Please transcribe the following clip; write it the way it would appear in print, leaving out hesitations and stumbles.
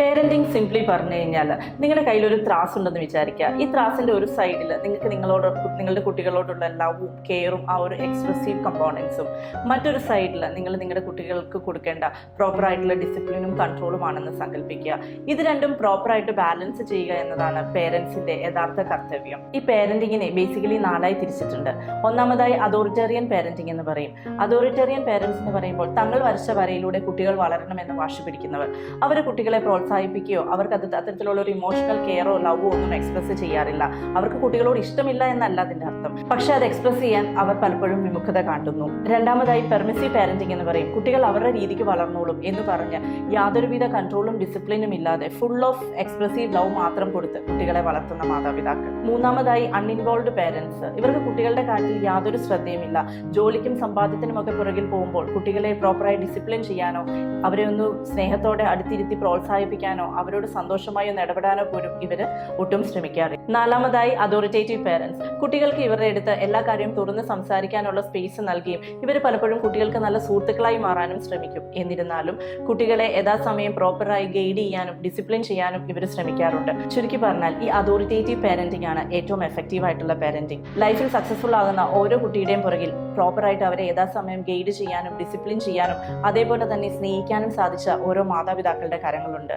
Parenting simply പറഞ്ഞു കഴിഞ്ഞാൽ നിങ്ങളുടെ കയ്യിൽ ഒരു ത്രാസ് ഉണ്ടെന്ന് വിചാരിക്കുക. ഈ ത്രാസിന്റെ ഒരു സൈഡിൽ നിങ്ങൾക്ക് നിങ്ങളുടെ കുട്ടികളോടുള്ള ലവും കെയറും ആ ഒരു എക്സ്പ്രസീവ് കമ്പോണൻസും, മറ്റൊരു സൈഡിൽ നിങ്ങൾ നിങ്ങളുടെ കുട്ടികൾക്ക് കൊടുക്കേണ്ട പ്രോപ്പറായിട്ടുള്ള ഡിസിപ്ലിനും കൺട്രോളുമാണെന്ന് സങ്കല്പിക്കുക. ഇത് രണ്ടും പ്രോപ്പറായിട്ട് ബാലൻസ് ചെയ്യുക എന്നതാണ് പേരൻസിന്റെ യഥാർത്ഥ കർത്തവ്യം. ഈ പേരന്റിങ്ങിനെ ബേസിക്കലി 4ആയി തിരിച്ചിട്ടുണ്ട്. ഒന്നാമതായി അതോറിറ്റേറിയൻ പേരന്റിങ് എന്ന് പറയും. അതോറിറ്റേറിയൻ പേരൻസ് എന്ന് പറയുമ്പോൾ തങ്ങൾ വരച്ച വരയിലൂടെ കുട്ടികൾ വളരണമെന്ന് വാശി പിടിക്കുന്നവർ. അവർ കുട്ടികളെ പ്രോത്സാഹിപ്പിക്കുകയോ അവർക്ക് അത്തരത്തിലുള്ള ഒരു ഇമോഷണൽ കെയറോ ലവോ ഒന്നും എക്സ്പ്രസ് ചെയ്യാറില്ല. അവർക്ക് കുട്ടികളോട് ഇഷ്ടമില്ല എന്നല്ല അതിന്റെ അർത്ഥം, പക്ഷെ അത് എക്സ്പ്രസ് ചെയ്യാൻ അവർ പലപ്പോഴും വിമുഖത കാട്ടുന്നു. രണ്ടാമതായി പെർമിസീവ് പാരന്റിംഗ് എന്ന് പറയും. കുട്ടികൾ അവരുടെ രീതിക്ക് വളർന്നോളും എന്ന് പറഞ്ഞ് യാതൊരുവിധ കൺട്രോളും ഡിസിപ്ലിനും ഇല്ലാതെ ഫുൾ ഓഫ് എക്സ്പ്രസീവ് ലവ് മാത്രം കൊടുത്ത് കുട്ടികളെ വളർത്തുന്ന മാതാപിതാക്കൾ. മൂന്നാമതായി അൺഇൻവോൾവ്ഡ് പേരൻസ്. ഇവർക്ക് കുട്ടികളുടെ കാര്യത്തിൽ യാതൊരു ശ്രദ്ധയുമില്ല. ജോലിക്കും സമ്പാദ്യത്തിനും ഒക്കെ പുറകിൽ പോകുമ്പോൾ കുട്ടികളെ പ്രോപ്പറായി ഡിസിപ്ലിൻ ചെയ്യാനോ അവരെ ഒന്ന് സ്നേഹത്തോടെ അടുത്തിരുത്തി പ്രോത്സാഹിപ്പിക്കാനോ അവരോട് സന്തോഷമായി ഒന്ന് ഇടപെടാനോ പോലും ഇവര് ഒട്ടും ശ്രമിക്കാറില്ല. നാലാമതായി അതോറിറ്റേറ്റീവ് പേരൻസ്. കുട്ടികൾക്ക് ഇവരുടെ അടുത്ത് എല്ലാ കാര്യവും തുറന്ന് സംസാരിക്കാനുള്ള സ്പേസ് നൽകിയും ഇവർ പലപ്പോഴും കുട്ടികൾക്ക് നല്ല സുഹൃത്തുക്കളായി മാറാനും ശ്രമിക്കും. എന്നിരുന്നാലും കുട്ടികളെ യഥാസമയം പ്രോപ്പറായി ഗൈഡ് ചെയ്യാനും ഡിസിപ്ലിൻ ചെയ്യാനും ഇവർ ശ്രമിക്കാറുണ്ട്. ചുരുക്കി പറഞ്ഞാൽ ഈ അതോറിറ്റേറ്റീവ് പേരന്റിംഗ് ആണ് ഏറ്റവും എഫക്റ്റീവ് ആയിട്ടുള്ള പേരന്റിംഗ്. ലൈഫിൽ സക്സസ്ഫുൾ ആകുന്ന ഓരോ കുട്ടിയുടെയും പുറകിൽ പ്രോപ്പറായിട്ട് അവരെ യഥാസമയം ഗൈഡ് ചെയ്യാനും ഡിസിപ്ലിൻ ചെയ്യാനും അതേപോലെ തന്നെ സ്നേഹിക്കാനും സാധിച്ച ഓരോ മാതാപിതാക്കളുടെ കരങ്ങളുണ്ട്.